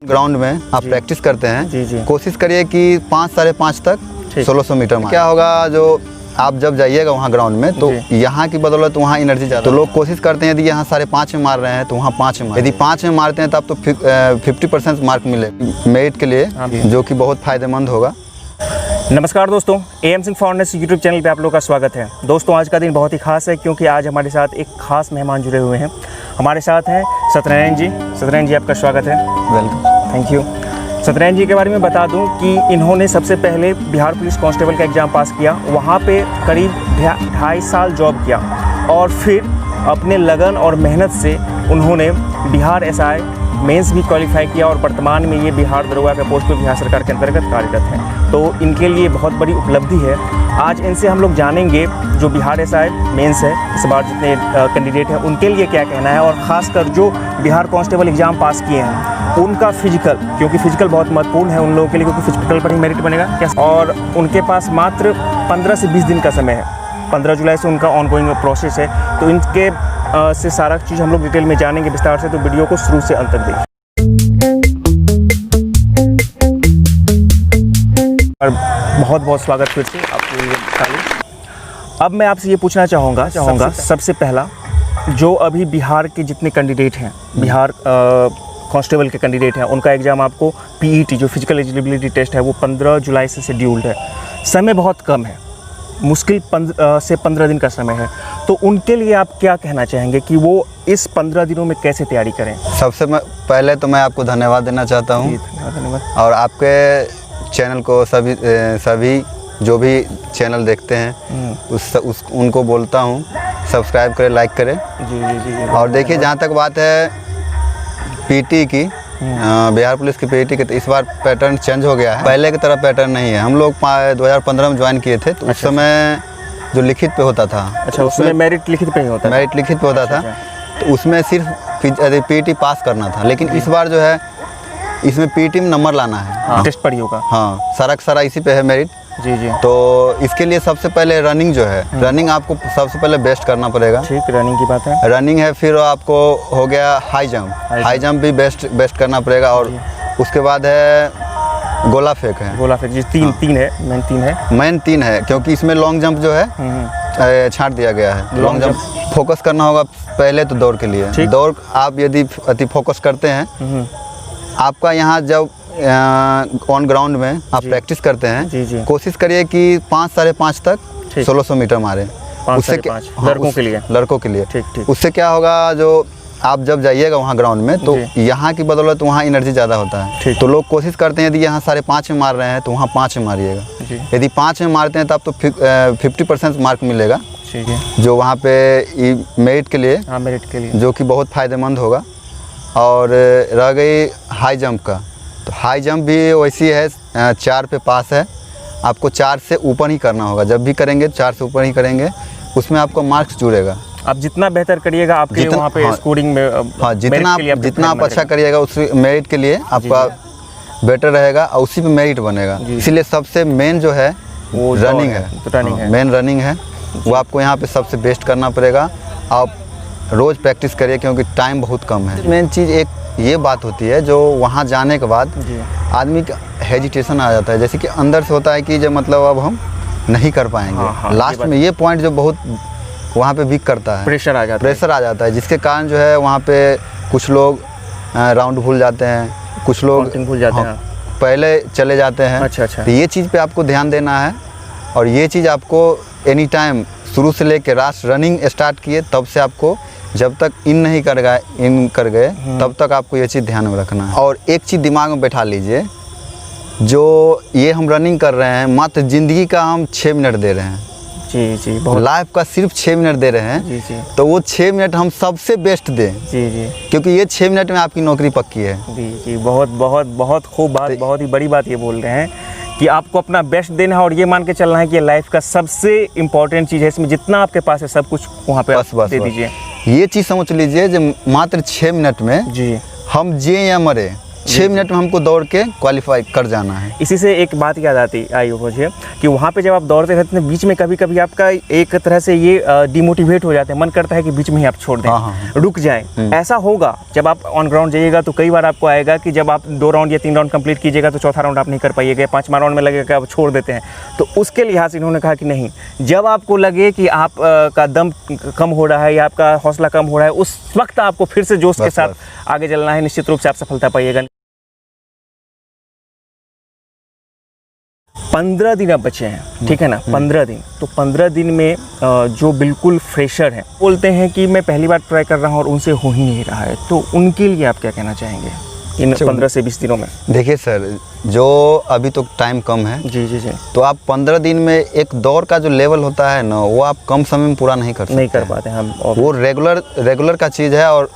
Ground में आप practice करते हैं जी। कोशिश करिए कि 5 साढ़े 5 तक 1600 मीटर में क्या होगा। जो आप जब जाइएगा वहाँ ग्राउंड में तो यहाँ की बदौलत वहाँ एनर्जी ज़्यादा, तो लोग कोशिश करते हैं यदि यहाँ 5.5 में मार रहे हैं तो वहाँ 5 में, यदि 5 में मारते हैं तब तो 50% मार्क मिले मेरिट के लिए, जो कि बहुत फ़ायदेमंद होगा। नमस्कार दोस्तों, एम सिंह फॉर्नेस यूट्यूब चैनल पे आप लोग का स्वागत है। दोस्तों आज का दिन बहुत ही खास है क्योंकि आज हमारे साथ एक खास मेहमान जुड़े हुए हैं। हमारे साथ हैं सत्यनारायण जी। सत्यनारायण जी आपका स्वागत है। Welcome. Thank you. Satyanarayan ji के बारे में बता दूं कि इन्होंने सबसे पहले बिहार पुलिस कांस्टेबल का एग्ज़ाम पास किया, वहाँ पे करीब 2.5 साल जॉब किया और फिर अपने लगन और मेहनत से उन्होंने बिहार एसआई मेंस भी क्वालिफाई किया और वर्तमान में ये बिहार दरोगा के पोस्ट पर बिहार सरकार के अंतर्गत कार्यरत हैं। तो इनके लिए बहुत बड़ी उपलब्धि है। आज इनसे हम लोग जानेंगे जो बिहार एसआई मेंस है इस बार जितने कैंडिडेट हैं उनके लिए क्या कहना है, और ख़ासकर जो बिहार कांस्टेबल एग्ज़ाम पास किए हैं उनका फिजिकल, क्योंकि फिजिकल बहुत महत्वपूर्ण है उन लोगों के लिए, क्योंकि फिजिकल पर ही मेरिट बनेगा क्या। और उनके पास मात्र 15 से 20 दिन का समय है। 15 जुलाई से उनका ऑनगोइंग प्रोसेस है। तो इनके से सारा चीज़ हम लोग डिटेल में जानेंगे विस्तार से, तो वीडियो को शुरू से अंत तक देखिए। और बहुत बहुत स्वागत फिर से आपको। अब मैं आपसे ये पूछना चाहूँगा सबसे पहला, जो अभी बिहार के जितने कैंडिडेट हैं, बिहार कांस्टेबल के कैंडिडेट हैं, उनका एग्ज़ाम आपको पीईटी जो फिजिकल एलिजिबिलिटी टेस्ट है वो 15 जुलाई से शेड्यूल्ड है। समय बहुत कम है, मुश्किल 15 दिन का समय है। तो उनके लिए आप क्या कहना चाहेंगे कि वो इस 15 दिनों में कैसे तैयारी करें? सबसे पहले तो मैं आपको धन्यवाद देना चाहता हूँ, धन्यवाद। और आपके चैनल को सभी जो भी चैनल देखते हैं उनको बोलता हूँ सब्सक्राइब करें, लाइक करें। जी। और देखिए जहाँ तक बात है पीटी की, बिहार पुलिस की पीटी की, तो इस बार पैटर्न चेंज हो गया है। पहले की तरह पैटर्न नहीं है। हम लोग 2015 में ज्वाइन किए थे, तो उस समय जो लिखित पे होता था। अच्छा, उसमें मेरिट लिखित पे ही होता है। मेरिट लिखित पे होता था, तो उसमें सिर्फ पीटी पास करना था। लेकिन इस बार जो है इसमें पीटी में नंबर लाना है। टेस्ट पर ही होगा। हाँ, सारा इसी पे है मेरिट। जी। तो इसके लिए सबसे पहले रनिंग जो है, रनिंग आपको सबसे पहले बेस्ट करना पड़ेगा। ठीक, रनिंग की बात है। रनिंग है, फिर आपको हो गया हाई जंप भी बेस्ट करना पड़ेगा। और उसके बाद है गोला फेंक जी। तीन है, मेन तीन है क्योंकि इसमें लॉन्ग जंप जो है छांट दिया गया है। लॉन्ग जंप फोकस करना होगा पहले तो दौड़ के लिए। दौड़ आप यदि अति फोकस करते हैं, आपका यहाँ जब ऑन ग्राउंड में आप प्रैक्टिस करते हैं, जी। कोशिश करिए कि 5 साढ़े 5 तक 1600 मीटर मारे। उससे लड़कों के लिए ठीक। उससे क्या होगा, जो आप जब जाइएगा वहाँ ग्राउंड में तो यहाँ की बदौलत वहाँ एनर्जी ज़्यादा होता है। तो लोग कोशिश करते हैं यदि यहाँ 5.5 में मार रहे हैं तो वहाँ 5 में मारिएगा। यदि 5 में मारते हैं तब तो 50% मार्क मिलेगा, जो वहाँ पे मेरिट के लिए, जो कि बहुत फ़ायदेमंद होगा। और रह गई हाई जंप का, तो हाई जंप भी वैसी है, 4 पे पास है। आपको 4 से ऊपर ही करना होगा, जब भी करेंगे 4 से ऊपर ही करेंगे, उसमें आपको मार्क्स जुड़ेगा। आप जितना बेहतर करिएगा आपके वहाँ पे स्कोरिंग में, जितना आप अच्छा करिएगा उस मेरिट के लिए आपका बेटर रहेगा और उसी पे मेरिट बनेगा। इसीलिए सबसे मेन जो है वो रनिंग है। मेन रनिंग है, वो आपको यहाँ पे सबसे बेस्ट करना पड़ेगा। आप रोज़ प्रैक्टिस करिए क्योंकि टाइम बहुत कम है। मेन चीज़ एक ये बात होती है, जो वहाँ जाने के बाद आदमी का हेजिटेशन आ जाता है, जैसे कि अंदर से होता है कि जब मतलब अब हम नहीं कर पाएंगे। लास्ट में ये पॉइंट जो बहुत वहाँ पे वीक करता है, प्रेशर आ जाता है, जिसके कारण जो है वहाँ पे कुछ लोग राउंड भूल जाते हैं, कुछ लोग भूल जाते हैं, पहले चले जाते हैं। अच्छा। तो ये चीज़ पे आपको ध्यान देना है। और ये चीज़ आपको एनी टाइम शुरू से लेकर लास्ट रनिंग स्टार्ट किए तब से आपको, जब तक इन कर गए तब तक आपको ये चीज़ ध्यान में रखना है। और एक चीज़ दिमाग में बैठा लीजिए, जो ये हम रनिंग कर रहे हैं मात्र ज़िंदगी का हम 6 मिनट दे रहे हैं। जी। लाइफ का सिर्फ 6 मिनट दे रहे हैं। जी। तो वो 6 मिनट हम सबसे बेस्ट दें। जी। क्योंकि ये 6 मिनट में आपकी नौकरी पक्की है। जी। बहुत खूब बात, बहुत ही बड़ी बात ये बोल रहे हैं कि आपको अपना बेस्ट देना है और ये मान के चलना है कि ये लाइफ का सबसे इम्पोर्टेंट चीज़ है। इसमें जितना आपके पास है सब कुछ वहाँ पे बस दे दीजिए। ये चीज़ समझ लीजिए, जो मात्र 6 मिनट में हम जिए या मरे 6 मिनट में हमको दौड़ के क्वालिफाई कर जाना है। इसी से एक बात याद आई मुझे कि वहाँ पे जब आप दौड़ते रहते हैं बीच में कभी कभी आपका एक तरह से ये डिमोटिवेट हो जाते हैं, मन करता है कि बीच में ही आप छोड़ दें, रुक जाएं। ऐसा होगा जब आप ऑन ग्राउंड जाइएगा तो कई बार आपको आएगा कि जब आप 2 राउंड या 3 राउंड कंप्लीट कीजिएगा तो चौथा राउंड आप नहीं कर पाइएगा, 5वां राउंड में लगेगा कि आप छोड़ देते हैं। तो उसके लिहाज से इन्होंने कहा कि नहीं, जब आपको लगे कि आप का दम कम हो रहा है या आपका हौसला कम हो रहा है, उस वक्त आपको फिर से जोश के साथ आगे चलना है, निश्चित रूप से आप सफलता पाइएगा। 15 दिन अब बचे हैं, ठीक है ना, 15 दिन। तो 15 दिन में जो बिल्कुल फ्रेशर हैं बोलते हैं कि मैं पहली बार ट्राई कर रहा हूँ और उनसे हो ही नहीं रहा है, तो उनके लिए आप क्या कहना चाहेंगे इन 15 से 20 दिनों में? देखिए सर, जो अभी तो टाइम कम है, जी जी जी, तो आप 15 दिन में एक दौड़ का जो लेवल होता है ना, वो आप कम समय में पूरा नहीं कर सकते, नहीं कर पाते हम। वो रेगुलर का चीज़ है और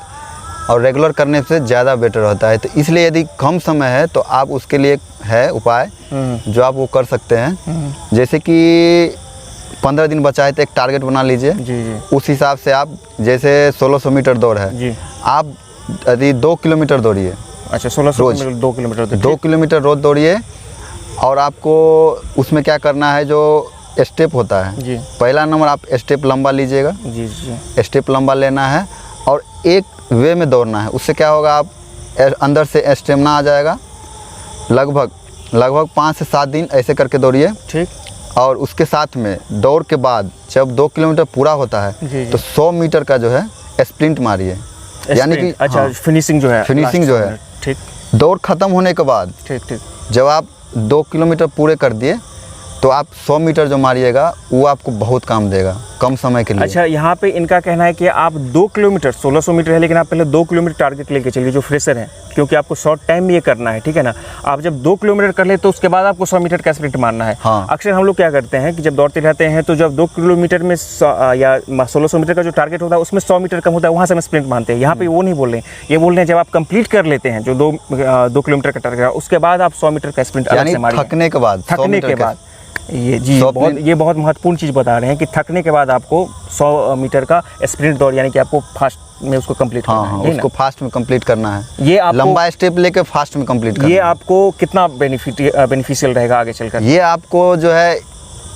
रेगुलर करने से ज़्यादा बेटर होता है। तो इसलिए यदि कम समय है तो आप उसके लिए है उपाय जो आप वो कर सकते हैं। जैसे कि 15 दिन बचा है तो एक टारगेट बना लीजिए। जी जी। उस हिसाब से आप, जैसे 1600 मीटर दौड़ है जी, आप यदि 2 किलोमीटर दौड़िए। अच्छा, 1600 मीटर 2 किलोमीटर 2 किलोमीटर रोज दौड़िए। और आपको उसमें क्या करना है, जो स्टेप होता है जी, पहला नंबर आप स्टेप लंबा लीजिएगा। जी जी, स्टेप लंबा लेना है और एक वे में दौड़ना है। उससे क्या होगा, आप अंदर से स्टेमिना आ जाएगा। लगभग 5 से 7 दिन ऐसे करके दौड़िए, ठीक। और उसके साथ में दौड़ के बाद जब 2 किलोमीटर पूरा होता है जी, तो 100 मीटर का जो है स्प्रिंट मारिए, यानी कि अच्छा, हाँ, फिनिशिंग जो है, फिनिशिंग जो है, ठीक। दौड़ खत्म होने के बाद ठीक ठीक, जब आप 2 किलोमीटर पूरे कर दिए तो आप 100 मीटर जो मारिएगा वो आपको बहुत काम देगा कम समय के लिए। अच्छा, यहाँ पे इनका कहना है कि आप 2 किलोमीटर, 1600 मीटर है लेकिन आप पहले 2 किलोमीटर टारगेट लेके चलिए जो फ्रेशर हैं, क्योंकि आपको शॉर्ट टाइम में ये करना है, ठीक है ना। आप जब 2 किलोमीटर कर ले तो उसके बाद आपको 100 मीटर का स्प्रिंट मारना है। हाँ। अक्सर हम लोग क्या करते हैं कि जब दौड़ते रहते हैं तो जब 2 किलोमीटर में या 1600 मीटर का जो टारगेट होता है उसमें 100 मीटर कम होता है, वहाँ से हम स्प्रिंट मानते हैं। यहाँ पे वो नहीं बोल रहे हैं, ये बोल रहे हैं जब आप कंप्लीट कर लेते हैं जो 2 किलोमीटर का टारगेट है उसके बाद आप 100 मीटर का स्प्रिंट अलग से मारिए। थकने के बाद, थकने के बाद, ये बहुत महत्वपूर्ण चीज़ बता रहे हैं कि थकने के बाद आपको 100 मीटर का स्प्रिंट दौड़, यानी कि आपको फास्ट में उसको कंप्लीट करना है। उसको फास्ट में कंप्लीट करना है। ये आपको लंबा स्टेप लेके फास्ट में कंप्लीट करना है। ये आपको कितना बेनिफिशियल रहेगा आगे चलकर? ये आपको जो है,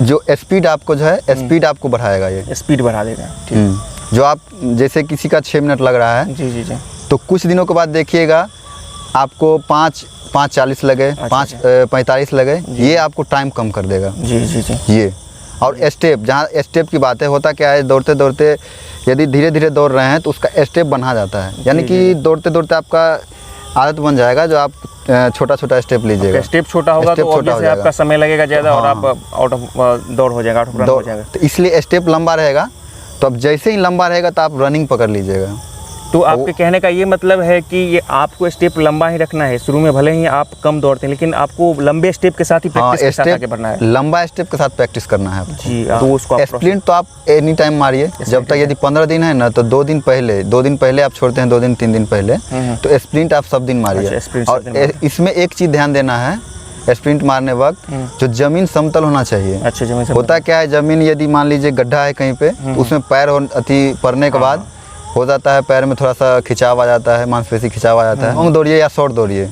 जो स्पीड आपको जो है, स्पीड आपको बढ़ाएगा, ये स्पीड बढ़ा देगा, ठीक। जो आप, जैसे किसी का 6 मिनट लग रहा है, जी जी जी, तो कुछ दिनों के बाद देखिएगा आपको 5:40 लगे, 5:45 लगे, ये आपको टाइम कम कर देगा। जी जी जी। ये और स्टेप, जहाँ स्टेप की बात है, होता क्या है, दौड़ते दौड़ते यदि धीरे धीरे दौड़ रहे हैं तो उसका स्टेप बढ़ा जाता है, यानी कि दौड़ते दौड़ते आपका आदत बन जाएगा जो आप छोटा छोटा स्टेप लीजिएगा। स्टेप छोटा होगा तो ऑब्वियसली आपका समय लगेगा ज़्यादा और आप आउट ऑफ दौड़ हो जाएगा, आउट ऑफ रन हो जाएगा। तो इसलिए स्टेप लंबा रहेगा, तो अब जैसे ही लंबा रहेगा तो आप रनिंग पकड़ लीजिएगा। तो आपके कहने का ये मतलब है कि ये आपको स्टेप लंबा ही रखना है। शुरू में भले ही आप कम दौड़ते हैं लेकिन आपको लंबे स्टेप के साथ ही प्रैक्टिस के साथ आगे बढ़ना है। लंबा स्टेप के साथ प्रैक्टिस करना है आपको। जी, तो उसको स्प्रिंट तो आप एनी टाइम मारिए, जब तक, यदि 15 दिन है ना तो 2 दिन पहले आप छोड़ते हैं, 2 दिन 3 दिन पहले, तो स्प्रिंट आप सब दिन मारिए। और इसमें एक चीज़ ध्यान देना है, स्प्रिंट मारने वक्त जो जमीन समतल होना चाहिए। अच्छा, जमीन होता क्या है, जमीन यदि मान लीजिए गड्ढा है कहीं पे, उसमें पैर पड़ने के बाद हो जाता है, पैर में थोड़ा सा खिंचाव आ जाता है, मांसपेशी खिंचाव आ जाता है। लॉन्ग दौड़िए या शॉर्ट दौड़िए,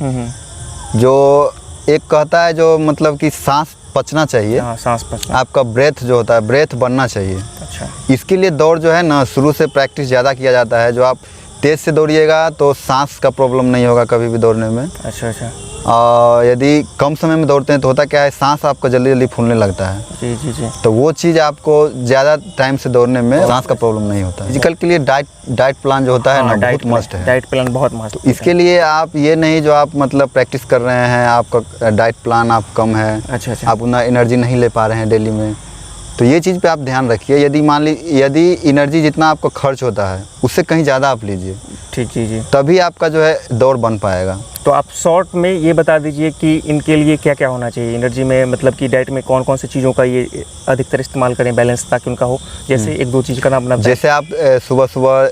जो एक कहता है जो मतलब कि सांस पचना चाहिए, सांस पचना, आपका ब्रेथ जो होता है, ब्रेथ बनना चाहिए। अच्छा, इसके लिए दौड़ जो है ना, शुरू से प्रैक्टिस ज़्यादा किया जाता है। जो आप तेज़ से दौड़िएगा तो सांस का प्रॉब्लम नहीं होगा कभी भी दौड़ने में। अच्छा अच्छा। और यदि कम समय में दौड़ते हैं तो होता क्या है, सांस आपका जल्दी जल्दी फूलने लगता है। जी जी जी। तो वो चीज़ आपको ज़्यादा टाइम से दौड़ने में सांस का प्रॉब्लम नहीं होता है। फिजिकल के लिए डाइट प्लान जो होता है ना, बहुत मस्ट है। डाइट प्लान बहुत मस्त। तो इसके लिए आप ये नहीं जो आप मतलब प्रैक्टिस कर रहे हैं, आपका डाइट प्लान आप कम है, अच्छा अच्छा, आप उतना एनर्जी नहीं ले पा रहे हैं डेली में, तो ये चीज़ पे आप ध्यान रखिए। यदि मान लीजिए यदि एनर्जी जितना आपका खर्च होता है उससे कहीं ज़्यादा आप लीजिए, ठीक जी जी, तभी आपका जो है दौड़ बन पाएगा। तो आप शॉर्ट में ये बता दीजिए कि इनके लिए क्या क्या होना चाहिए एनर्जी में, मतलब कि डाइट में कौन कौन सी चीज़ों का ये अधिकतर इस्तेमाल करें बैलेंस, ताकि उनका हो। जैसे 1-2 चीज़ का नाम अपना, जैसे आप सुबह सुबह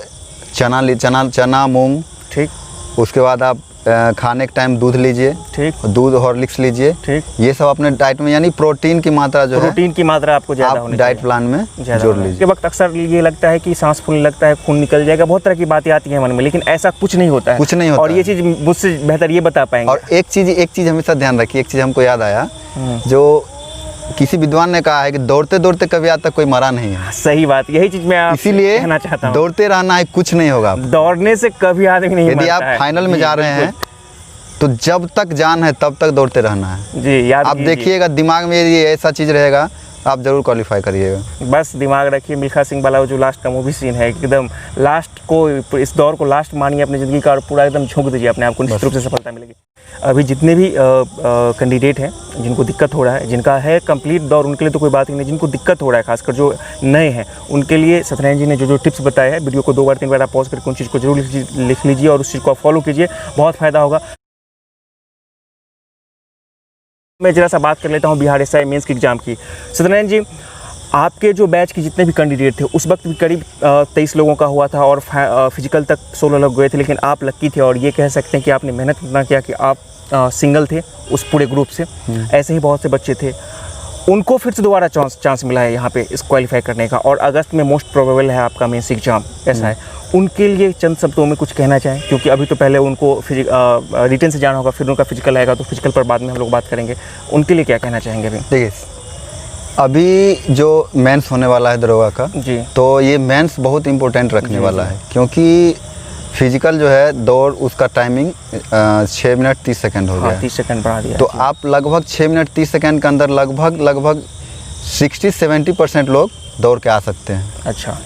चना मूंग, ठीक। उसके बाद आप खाने के टाइम दूध लीजिए, ठीक, दूध हॉर्लिक्स लीजिए, ठीक, ये सब अपने डाइट में, यानी प्रोटीन की मात्रा जो है, प्रोटीन की मात्रा आपको ज़्यादा आप होनी डाइट चाहिए, प्लान में ज़्यादा जोड़ होना है। लीजिए। के वक्त अक्सर ये लगता है कि सांस फूलने लगता है, खून निकल जाएगा, बहुत तरह की बातें आती हैं मन में, लेकिन ऐसा कुछ नहीं होता है, कुछ नहीं होता और ये चीज़ मुझसे बेहतर ये बता पाएंगे। और एक चीज़ हमेशा ध्यान रखिए, एक चीज़ हमको याद आया, जो किसी विद्वान ने कहा है कि दौड़ते दौड़ते कभी आज तक कोई मरा नहीं है। सही बात, यही चीज़ मैं आपसे इसीलिए कहना चाहता हूँ, दौड़ते रहना है, कुछ नहीं होगा। दौड़ने से कभी आदमी नहीं यदि मरता आप है। फाइनल में जी, जा रहे हैं तो जब तक जान है तब तक दौड़ते रहना है। जी, याद आप कीजिए। देखिएगा दिमाग में ये ऐसा चीज़ रहेगा, आप जरूर क्वालिफाई करिएगा। बस दिमाग रखिए, मिल्खा सिंह वाला जो लास्ट का मूवी सीन है, एकदम लास्ट को, इस दौर को लास्ट मानिए अपनी ज़िंदगी का और पूरा एकदम झोंक दीजिए अपने आप को, निश्चित रूप से सफलता मिलेगी। अभी जितने भी कैंडिडेट हैं जिनको दिक्कत हो रहा है, जिनका है कंप्लीट दौर, उनके लिए तो कोई बात ही नहीं, जिनको दिक्कत हो रहा है खासकर जो नए हैं उनके लिए सत्यनारायण जी ने जो टिप्स बताए हैं, वीडियो को 2 बार 3 बार आप पॉज करके उन चीज़ को जरूर लिख लीजिए और उस चीज़ को आप फॉलो कीजिए, बहुत फ़ायदा होगा। मैं जरा सा बात कर लेता हूँ बिहार SI मेंस की एग्ज़ाम की। सत्यनारायण जी, आपके जो बैच के जितने भी कैंडिडेट थे उस वक्त भी करीब 23 लोगों का हुआ था और फिजिकल तक 16 लोग गए थे, लेकिन आप लकी थे और ये कह सकते हैं कि आपने मेहनत इतना किया कि आप सिंगल थे उस पूरे ग्रुप से। ऐसे ही बहुत से बच्चे थे, उनको फिर से दोबारा चांस मिला है यहाँ पे इस क्वालिफाई करने का, और अगस्त में मोस्ट प्रोबेबल है आपका मेंस एग्ज़ाम, ऐसा है। उनके लिए चंद शब्दों में कुछ कहना चाहें, क्योंकि अभी तो पहले उनको रिटन से जाना होगा, फिर उनका फिजिकल आएगा, तो फिजिकल पर बाद में हम लोग बात करेंगे। उनके लिए क्या कहना चाहेंगे अभी? देखिए, अभी जो मेंस होने वाला है दरोगा का जी, तो ये मेंस बहुत इम्पोर्टेंट रखने वाला है, क्योंकि फिजिकल जो है दौड़ उसका टाइमिंग 6 मिनट 30 सेकंड हो गया। 30 सेकंड बढ़ा दिया। तो आप लगभग 6 मिनट 30 सेकंड के अंदर लगभग 60-70% लोग दौड़ के आ सकते हैं। अच्छा,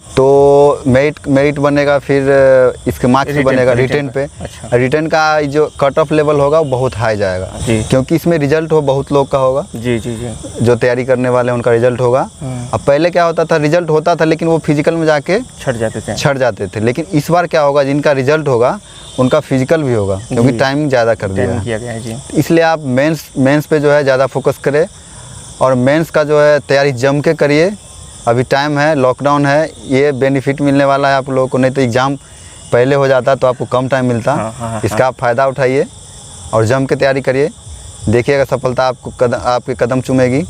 तो मेरिट बनेगा, फिर इसके मार्क्स भी बनेगा रिटर्न पे। अच्छा, रिटर्न का जो कट ऑफ लेवल होगा वो बहुत हाई जाएगा, क्योंकि इसमें रिजल्ट हो बहुत लोग का होगा। जी जी जी, जो तैयारी करने वाले हैं उनका रिजल्ट होगा। अब पहले क्या होता था, रिजल्ट होता था लेकिन वो फिजिकल में जाके छट जाते थे, लेकिन इस बार क्या होगा, जिनका रिजल्ट होगा उनका फिजिकल भी होगा, क्योंकि टाइमिंग ज़्यादा कर दिया गया है। इसलिए आप मेंस पे जो है ज़्यादा फोकस करें और मेंस का जो है तैयारी जम के करिए। अभी टाइम है, लॉकडाउन है, ये बेनिफिट मिलने वाला है आप लोगों को, नहीं तो एग्ज़ाम पहले हो जाता तो आपको कम टाइम मिलता। इसका आप फ़ायदा उठाइए और जम के तैयारी करिए, देखिएगा सफलता आपको आपके कदम चूमेगी।